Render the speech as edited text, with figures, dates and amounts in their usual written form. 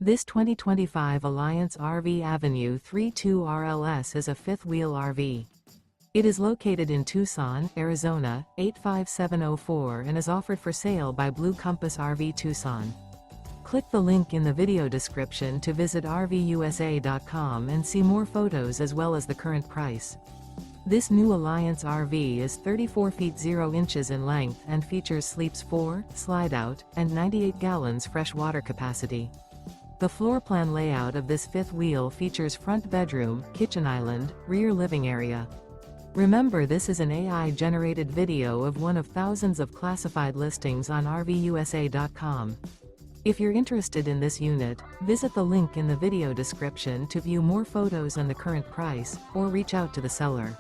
This 2025 Alliance RV Avenue 32 RLS is a fifth-wheel RV. It is located in Tucson, Arizona, 85704 and is offered for sale by Blue Compass RV Tucson. Click the link in the video description to visit RVUSA.com and see more photos as well as the current price. This new Alliance RV is 34 feet 0 inches in length and features sleeps 4, slide-out, and 98 gallons fresh water capacity. The floor plan layout of this fifth wheel features front bedroom, kitchen island, rear living area. Remember, this is an AI-generated video of one of thousands of classified listings on RVUSA.com. If you're interested in this unit, visit the link in the video description to view more photos and the current price, or reach out to the seller.